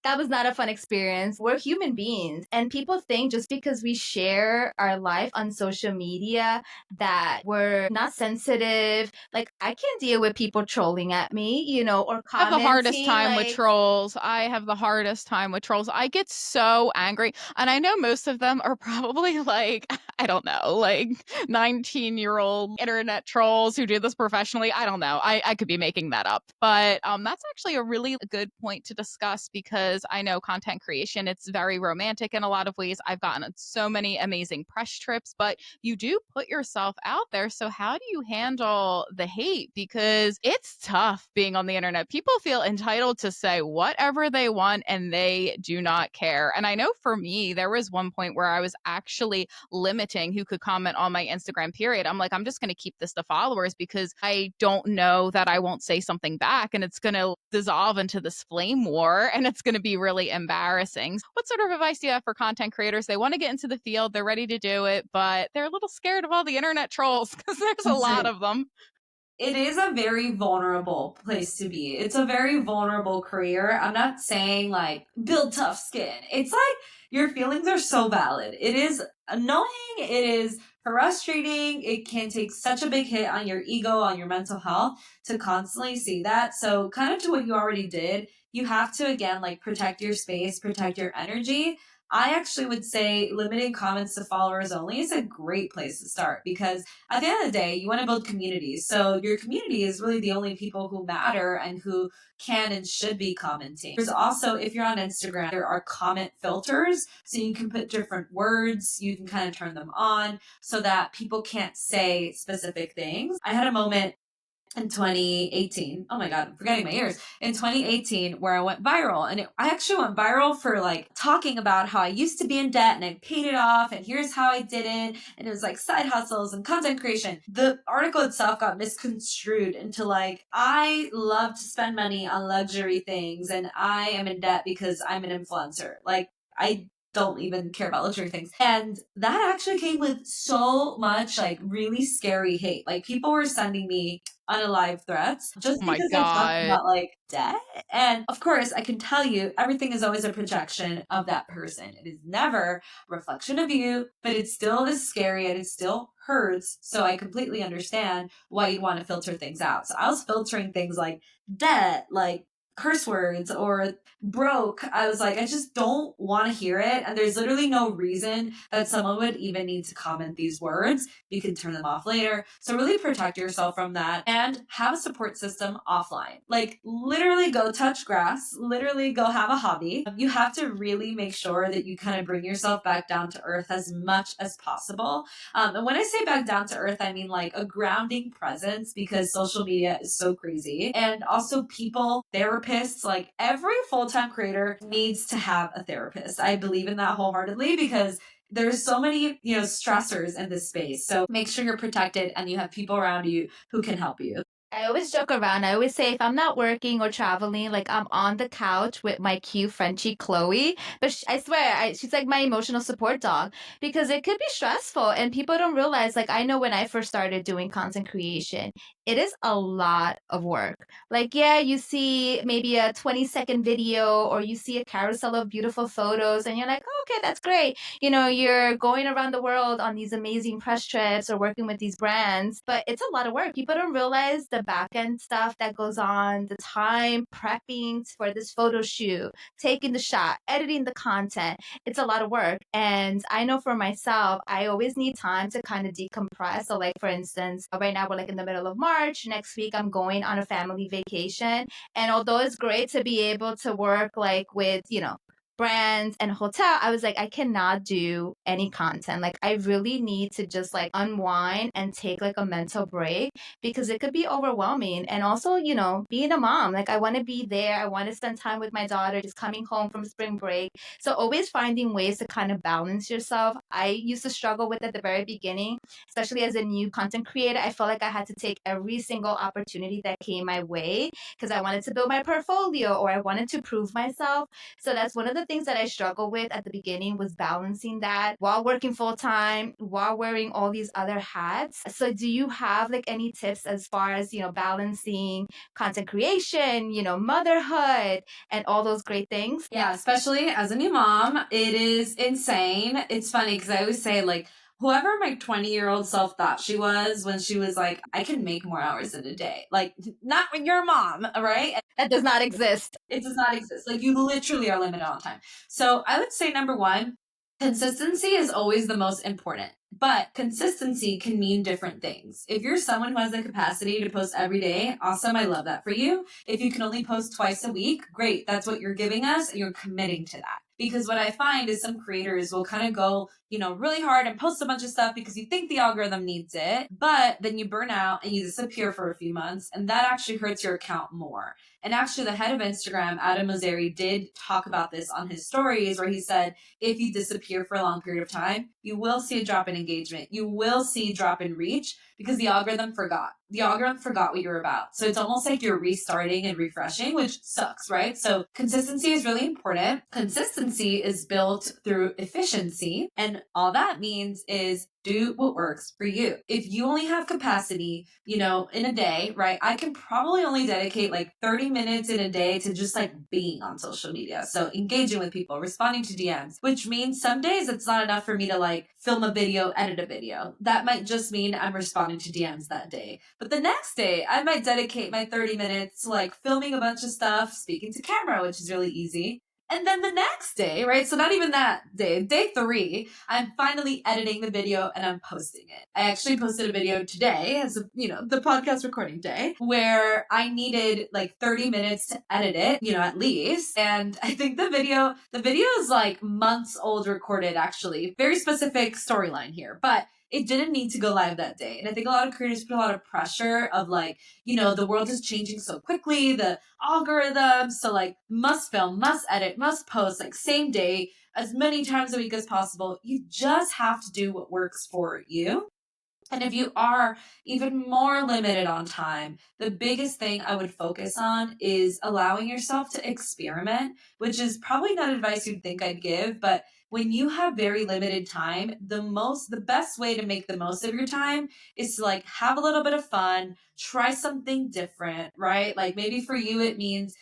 that was not a fun experience. We're human beings, and people think just because we share our life on social media that we're not sensitive. Like, I can't deal with people trolling at me, or I have the hardest commenting. time with Like, trolls. I have the hardest time with trolls. I get so angry. And I know most of them are probably like, I don't know, like 19-year-old internet trolls who do this professionally. I don't know. I could be making that up. But that's actually a really good point to discuss because I know content creation, it's very romantic in a lot of ways. I've gotten on so many amazing press trips, but you do put yourself out there. So how do you handle the hate? Because it's tough being on the internet. People feel entitled to say whatever they want and they do not care. And I know for me, there was one point where I was actually limiting who could comment on my Instagram period. I'm like, I'm just going to keep this to followers because I don't know that I won't say something back and it's going to dissolve into this flame war and it's going to be really embarrassing. What sort of advice do you have for content creators? They want to get into the field, they're ready to do it, but they're a little scared of all the internet trolls because there's a lot of them. It is a very vulnerable place to be. It's a very vulnerable career. I'm not saying like build tough skin. It's like your feelings are so valid. It is annoying. It is frustrating. It can take such a big hit on your ego, on your mental health to constantly see that. So, kind of to what you already did, you have to again like protect your space, protect your energy. I actually would say limiting comments to followers only is a great place to start because at the end of the day, you want to build communities. So your community is really the only people who matter and who can and should be commenting. There's also, if you're on Instagram, there are comment filters. So you can put different words, you can kind of turn them on so that people can't say specific things. I had a moment in 2018. Oh my God, I'm forgetting my years. In 2018, where I went viral. And I actually went viral for like talking about how I used to be in debt and I paid it off. And here's how I did it. And it was like side hustles and content creation. The article itself got misconstrued into like, I love to spend money on luxury things and I am in debt because I'm an influencer. Like, I don't even care about luxury things. And that actually came with so much like really scary hate. Like people were sending me unalive threats just Oh my because I talked God. about like debt. And of course, I can tell you everything is always a projection of that person. It is never a reflection of you, but it still is scary and it still hurts. So I completely understand why you'd want to filter things out. So I was filtering things like debt, like curse words or broke. I was like, I just don't want to hear it. And there's literally no reason that someone would even need to comment these words. You can turn them off later. So really protect yourself from that and have a support system offline. Like literally go touch grass, literally go have a hobby. You have to really make sure that you kind of bring yourself back down to earth as much as possible. And when I say back down to earth, I mean like a grounding presence because social media is so crazy. And also people, therapists, like every full-time creator needs to have a therapist. I believe in that wholeheartedly because there's so many, stressors in this space. So make sure you're protected and you have people around you who can help you. I always joke around. I always say if I'm not working or traveling, like I'm on the couch with my cute Frenchie Chloe. But I swear, she's like my emotional support dog because it could be stressful and people don't realize. Like I know when I first started doing content creation, it is a lot of work. Like yeah, you see maybe a 20-second video or you see a carousel of beautiful photos and you're like, oh, okay, that's great. You're going around the world on these amazing press trips or working with these brands, but it's a lot of work. People don't realize the back end stuff that goes on, the time prepping for this photo shoot, taking the shot, editing the content. It's a lot of work. And I know for myself, I always need time to kind of decompress. So, like, for instance, right now we're like in the middle of March. Next week, I'm going on a family vacation. And although it's great to be able to work like with, brands and hotel, I was like, I cannot do any content. Like, I really need to just like unwind and take like a mental break because it could be overwhelming. And also, you know, being a mom, like I want to be there. I want to spend time with my daughter just coming home from spring break. So always finding ways to kind of balance yourself. I used to struggle with at the very beginning, especially as a new content creator. I felt like I had to take every single opportunity that came my way because I wanted to build my portfolio or I wanted to prove myself. So that's one of the things that I struggled with at the beginning was balancing that while working full time, while wearing all these other hats. So do you have like any tips as far as, you know, balancing content creation, you know, motherhood and all those great things? Yeah, especially as a new mom, it is insane. It's funny because I always say, like, whoever my 20-year-old self thought she was when she was like, I can make more hours in a day. Like, not when you're a mom, right? That does not exist. It does not exist. Like, you literally are limited on time. So I would say number one, consistency is always the most important. But consistency can mean different things. If you're someone who has the capacity to post every day, awesome, I love that for you. If you can only post twice a week, great, that's what you're giving us and you're committing to that. Because what I find is some creators will kind of go, really hard and post a bunch of stuff because you think the algorithm needs it, but then you burn out and you disappear for a few months, and that actually hurts your account more. And actually, the head of Instagram, Adam Mosseri, did talk about this on his stories where he said, if you disappear for a long period of time, you will see a drop in engagement. You will see a drop in reach because the algorithm forgot. The algorithm forgot what you're about. So it's almost like you're restarting and refreshing, which sucks, right? So consistency is really important. Consistency is built through efficiency. And all that means is do what works for you. If you only have capacity, in a day, right? I can probably only dedicate like 30 minutes in a day to just like being on social media. So engaging with people, responding to DMs, which means some days it's not enough for me to like film a video, edit a video. That might just mean I'm responding to DMs that day. But the next day, I might dedicate my 30 minutes to like filming a bunch of stuff, speaking to camera, which is really easy. And then the next day, right? So not even that day, day 3, I'm finally editing the video and I'm posting it. I actually posted a video today as the podcast recording day where I needed like 30 minutes to edit it, at least. And I think the video is like months old recorded actually. Very specific storyline here, but it didn't need to go live that day. And I think a lot of creators put a lot of pressure of like, the world is changing so quickly, the algorithms, so like must film, must edit, must post like same day as many times a week as possible. You just have to do what works for you. And if you are even more limited on time, the biggest thing I would focus on is allowing yourself to experiment, which is probably not advice you'd think I'd give, but when you have very limited time, the best way to make the most of your time is to like have a little bit of fun, try something different, right? Like maybe for you, it means,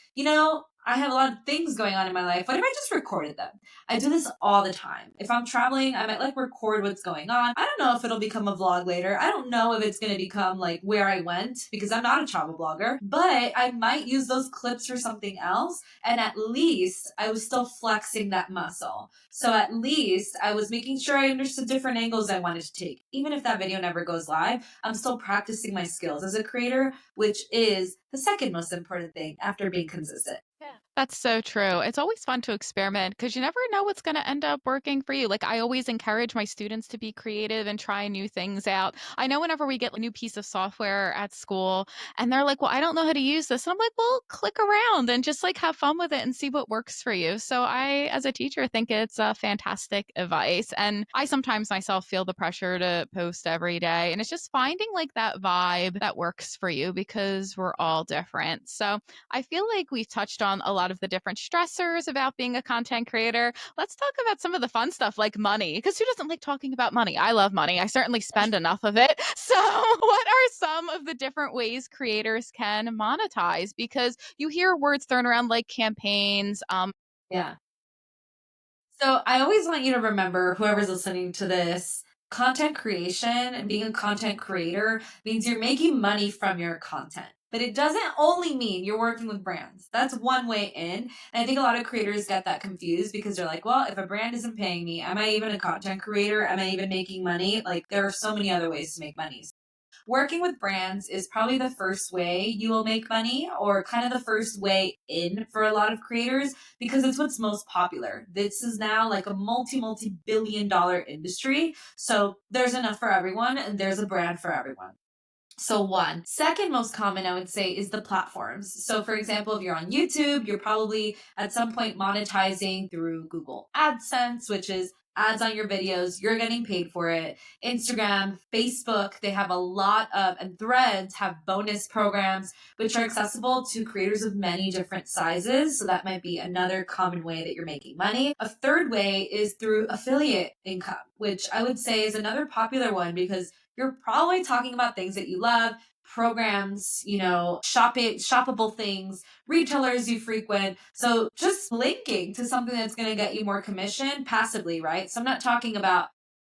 I have a lot of things going on in my life. What if I just recorded them? I do this all the time. If I'm traveling, I might like record what's going on. I don't know if it'll become a vlog later. I don't know if it's going to become like where I went because I'm not a travel blogger, but I might use those clips for something else. And at least I was still flexing that muscle. So at least I was making sure I understood different angles I wanted to take. Even if that video never goes live, I'm still practicing my skills as a creator, which is the second most important thing after being consistent. Yeah, that's so true. It's always fun to experiment because you never know what's going to end up working for you. Like I always encourage my students to be creative and try new things out. I know whenever we get a new piece of software at school and they're like, well, I don't know how to use this. And I'm like, well, click around and just like have fun with it and see what works for you. So I, as a teacher, think it's fantastic advice. And I sometimes myself feel the pressure to post every day. And it's just finding like that vibe that works for you because we're all different. So I feel like we've touched on a lot of the different stressors about being a content creator. Let's talk about some of the fun stuff like money, because who doesn't like talking about money? I love money. I certainly spend enough of it. So, what are some of the different ways creators can monetize? Because you hear words thrown around like campaigns. Yeah. So I always want you to remember, whoever's listening to this, content creation and being a content creator means you're making money from your content. But it doesn't only mean you're working with brands. That's one way in. And I think a lot of creators get that confused because they're like, well, if a brand isn't paying me, am I even a content creator? Am I even making money? Like there are so many other ways to make money. working with brands is probably the first way you will make money, or kind of the first way in for a lot of creators, because it's what's most popular. This is now like a multi billion dollar industry. So there's enough for everyone and there's a brand for everyone. So one. Second most common, I would say, is the platforms. So for example, if you're on YouTube, you're probably at some point monetizing through Google AdSense, which is ads on your videos. You're getting paid for it. Instagram, Facebook, they have a lot of, and Threads have bonus programs, which are accessible to creators of many different sizes. So that might be another common way that you're making money. A third way is through affiliate income, which I would say is another popular one, because you're probably talking about things that you love, programs, shoppable things, retailers you frequent. So just linking to something that's going to get you more commission passively, right? So I'm not talking about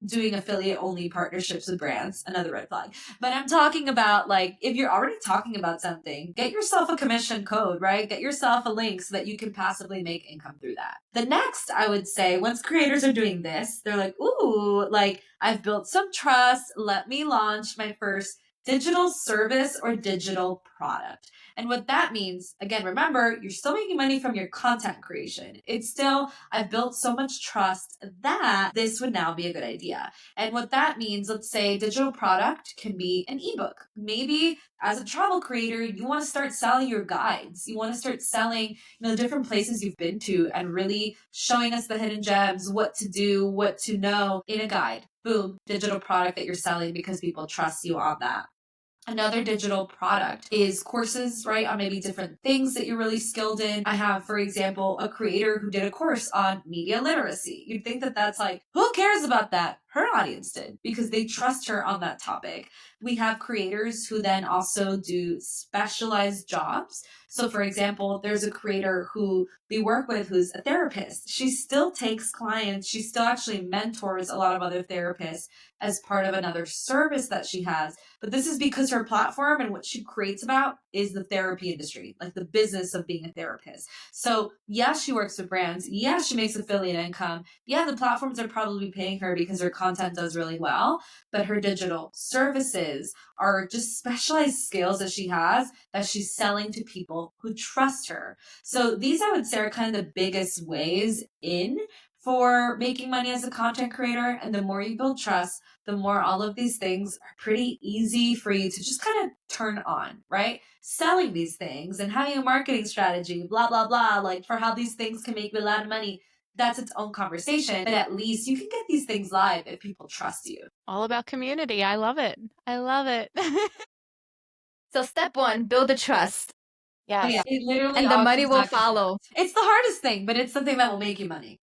doing affiliate only partnerships with brands, another red flag. But I'm talking about, like, if you're already talking about something, get yourself a commission code, right? Get yourself a link so that you can passively make income through that. The next, I would say, once creators are doing this, they're like, ooh, like, I've built some trust. Let me launch my first digital service or digital product. And what that means, again, remember, you're still making money from your content creation. It's still, I've built so much trust that this would now be a good idea. And what that means, let's say digital product can be an ebook. Maybe as a travel creator, you want to start selling your guides. You want to start selling, different places you've been to and really showing us the hidden gems, what to do, what to know in a guide. Boom, digital product that you're selling because people trust you on that. Another digital product is courses, right, on maybe different things that you're really skilled in. I have, for example, a creator who did a course on media literacy. You'd think that that's like, who cares about that? Her audience did, because they trust her on that topic. We have creators who then also do specialized jobs. So for example, there's a creator who we work with who's a therapist. She still takes clients. She still actually mentors a lot of other therapists as part of another service that she has. But this is because her platform and what she creates about is the therapy industry, like the business of being a therapist. So yeah, she works with brands. Yeah, she makes affiliate income. Yeah, the platforms are probably paying her because her content does really well, but her digital services are just specialized skills that she has that she's selling to people who trust her. So these, I would say, are kind of the biggest ways in for making money as a content creator. And the more you build trust, the more all of these things are pretty easy for you to just kind of turn on, right? Selling these things and having a marketing strategy, blah, blah, blah, like for how these things can make you a lot of money. That's its own conversation, but at least you can get these things live if people trust you. All about community. I love it. I love it. So step one, build the trust. Oh, yeah, Yes. it literally And the all money comes will back to follow. trust. It's the hardest thing, but it's the thing that will make you money.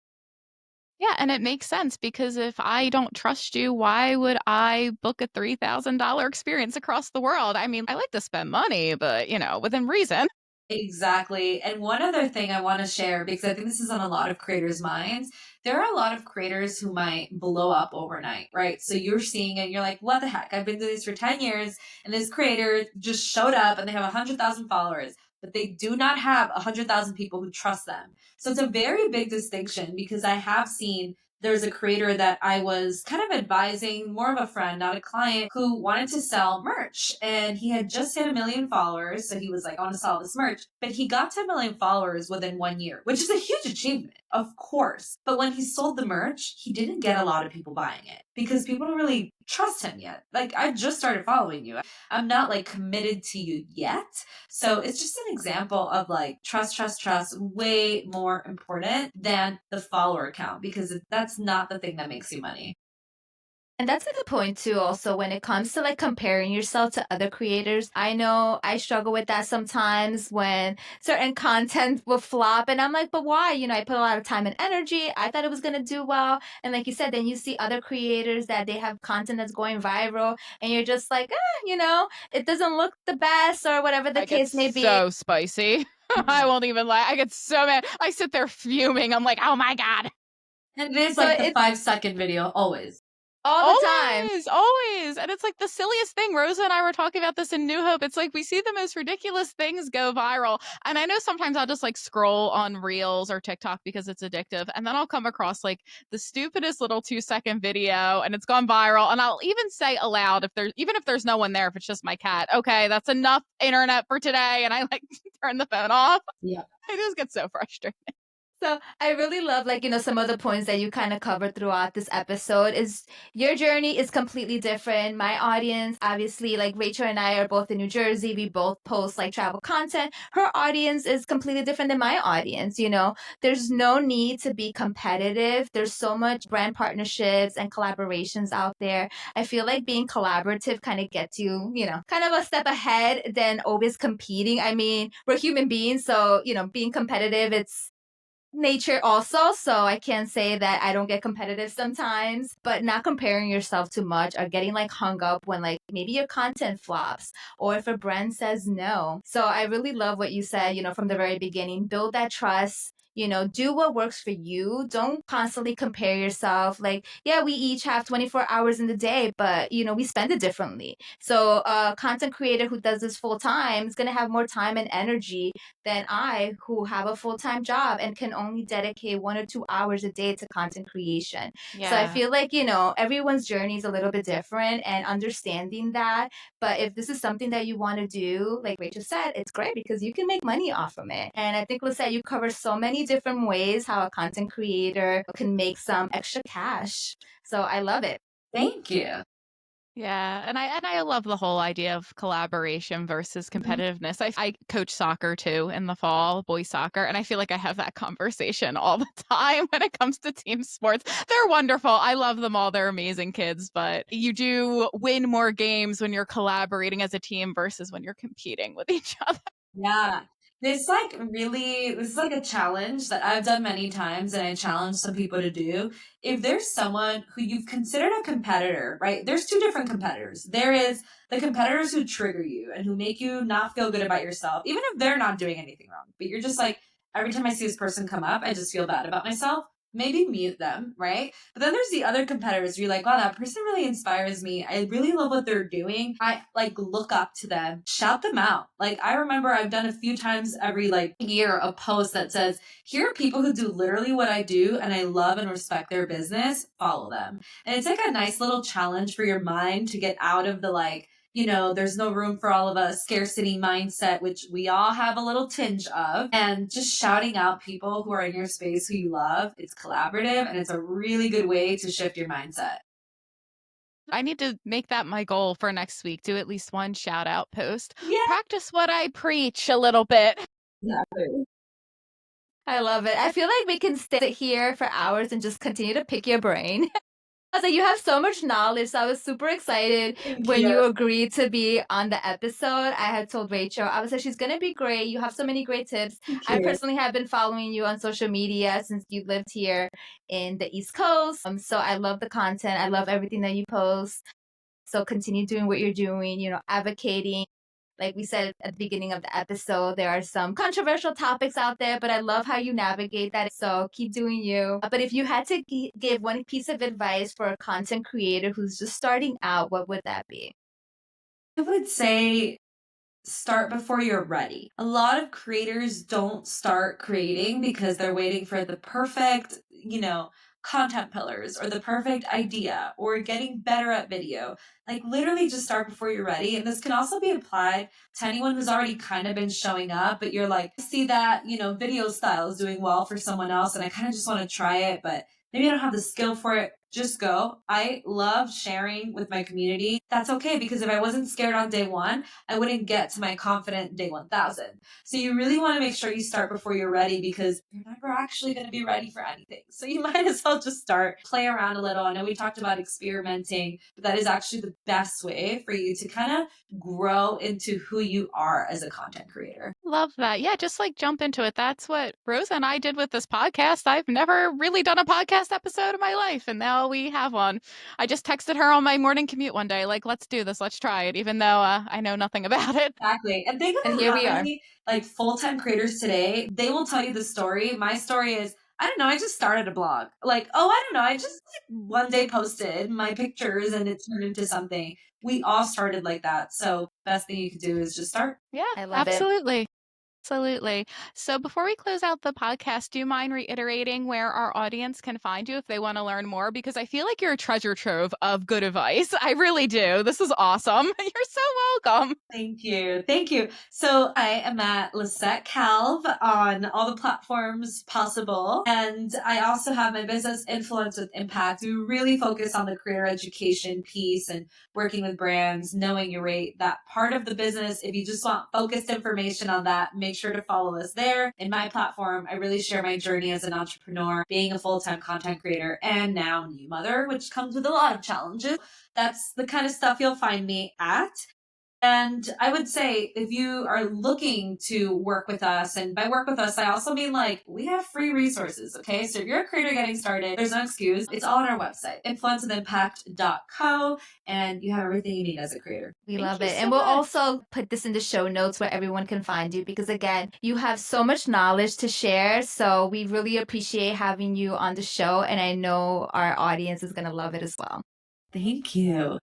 Yeah, and it makes sense, because if I don't trust you, why would I book a $3,000 experience across the world? I mean, I like to spend money, but, within reason. Exactly. And one other thing I want to share, because I think this is on a lot of creators' minds, there are a lot of creators who might blow up overnight, right? So you're seeing it, and you're like, what the heck? I've been doing this for 10 years, and this creator just showed up and they have 100,000 followers, but they do not have 100,000 people who trust them. So it's a very big distinction, because I have seen there's a creator that I was kind of advising, more of a friend, not a client, who wanted to sell merch. And he had just hit 1 million followers. So he was like, I want to sell this merch. But he got to 1 million followers within 1 year, which is a huge achievement, of course. But when he sold the merch, he didn't get a lot of people buying it because people don't really trust him yet. Like, I just started following you. I'm not like committed to you yet. So it's just an example of like trust, way more important than the follower count, because that's not the thing that makes you money. And that's a good point too, also, when it comes to like comparing yourself to other creators. I know I struggle with that sometimes when certain content will flop, and I'm like, but why? I put a lot of time and energy. I thought it was gonna do well. And like you said, then you see other creators that they have content that's going viral, and you're just like, it doesn't look the best, or whatever the I get case may be. so spicy. I won't even lie. I get so mad. I sit there fuming. I'm like, oh my God. And it is So like the it's 5-second video always. all the time. Always. And it's like the silliest thing. Rosa and I were talking about this in New Hope. It's like we see the most ridiculous things go viral. And I know sometimes I'll just like scroll on Reels or TikTok because it's addictive. And then I'll come across like the stupidest little 2-second video and it's gone viral. And I'll even say aloud even if there's no one there, if it's just my cat, okay, that's enough internet for today. And I like turn the phone off. Yeah. I just get so frustrated. So I really love, like, some of the points that you kind of covered throughout this episode is your journey is completely different. My audience, obviously, like Rachel and I are both in New Jersey. We both post like travel content. Her audience is completely different than my audience. There's no need to be competitive. There's so much brand partnerships and collaborations out there. I feel like being collaborative kind of gets you, kind of a step ahead than always competing. I mean, we're human beings. So, being competitive, it's nature also, so I can't say that I don't get competitive sometimes, but not comparing yourself too much or getting like hung up when like maybe your content flops or if a brand says no. So I really love what you said, from the very beginning. Build that trust. Do what works for you. Don't constantly compare yourself. Like, yeah, we each have 24 hours in the day, but we spend it differently. So a content creator who does this full time is going to have more time and energy than I, who have a full time job and can only dedicate 1 or 2 hours a day to content creation. So I feel like, everyone's journey is a little bit different and understanding that. But if this is something that you want to do, like Rachel said, it's great because you can make money off of it. And I think, Lisette, you cover so many different ways how a content creator can make some extra cash. So I love it. Thank you. Yeah, and I love the whole idea of collaboration versus competitiveness. I coach soccer too in the fall, boys soccer, and I feel like I have that conversation all the time when it comes to team sports. They're wonderful. I love them all. They're amazing kids, but you do win more games when you're collaborating as a team versus when you're competing with each other. Yeah. This is like a challenge that I've done many times and I challenge some people to do. If there's someone who you've considered a competitor, right? There's two different competitors. There is the competitors who trigger you and who make you not feel good about yourself, even if they're not doing anything wrong. But you're just like, every time I see this person come up, I just feel bad about myself. Maybe mute them, right? But then there's the other competitors where you're like, wow, that person really inspires me. I really love what they're doing. I like look up to them, shout them out. Like I remember I've done a few times every like year a post that says, here are people who do literally what I do and I love and respect their business. Follow them. And it's like a nice little challenge for your mind to get out of the like, there's no room for all of us scarcity mindset, which we all have a little tinge of, and just shouting out people who are in your space who you love. It's collaborative and it's a really good way to shift your mindset. I need to make that my goal for next week. Do at least one shout out post. Yeah. Practice what I preach a little bit. Exactly. I love it. I feel like we can sit here for hours and just continue to pick your brain. I was like, you have so much knowledge. So I was super excited when you agreed to be on the episode. I had told Rachel, I was like, she's going to be great. You have so many great tips. I personally have been following you on social media since you lived here in the East Coast. So I love the content. I love everything that you post. So continue doing what you're doing, advocating. Like we said at the beginning of the episode, there are some controversial topics out there, but I love how you navigate that. So keep doing you. But if you had to give one piece of advice for a content creator who's just starting out, what would that be? I would say start before you're ready. A lot of creators don't start creating because they're waiting for the perfect, content pillars or the perfect idea or getting better at video. Like literally just start before you're ready. And this can also be applied to anyone who's already kind of been showing up, but you're like, I see that, video style is doing well for someone else and I kind of just want to try it, but maybe I don't have the skill for it. Just go. I love sharing with my community. That's okay because if I wasn't scared on day one, I wouldn't get to my confident day 1000. So you really want to make sure you start before you're ready because you're never actually going to be ready for anything. So you might as well just start, play around a little. I know we talked about experimenting, but that is actually the best way for you to kind of grow into who you are as a content creator. Love that. Yeah, just like jump into it. That's what Rosa and I did with this podcast. I've never really done a podcast episode in my life, and now we have one. I just texted her on my morning commute one day, like, let's do this, let's try it, even though I know nothing about it. Exactly. And think about And here we are. like full-time creators today, they will tell you the story. My story is I don't know, I just started a blog. Like, oh, I don't know, I just like, one day posted my pictures and it turned into something. We all started like that. So best thing you could do is just start. Yeah, I love it. absolutely. Absolutely. So before we close out the podcast, do you mind reiterating where our audience can find you if they want to learn more? Because I feel like you're a treasure trove of good advice. I really do. This is awesome. You're so welcome. Thank you. Thank you. So I am at Lisette Calv on all the platforms possible. And I also have my business Influence with Impact. We really focus on the career education piece and working with brands, knowing your rate, that part of the business. If you just want focused information on that, make sure to follow us there. In my platform, I really share my journey as an entrepreneur, being a full-time content creator, and now new mother, which comes with a lot of challenges. That's the kind of stuff you'll find me at. And I would say if you are looking to work with us, and by work with us, I also mean like we have free resources. Okay. So if you're a creator getting started, there's no excuse. It's all on our website, influencewithimpact.co, and you have everything you need as a creator. We Thank love you it. so And we'll much. also put this in the show notes where everyone can find you because, again, you have so much knowledge to share. So we really appreciate having you on the show. And I know our audience is going to love it as well. Thank you.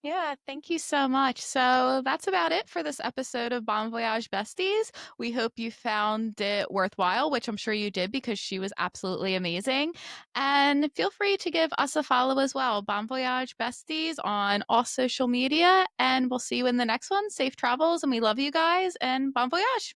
Yeah, thank you so much. So that's about it for this episode of Bon Voyage Besties. We hope you found it worthwhile, which I'm sure you did because she was absolutely amazing. And feel free to give us a follow as well, Bon Voyage Besties on all social media. And we'll see you in the next one. Safe travels, and we love you guys, and Bon Voyage.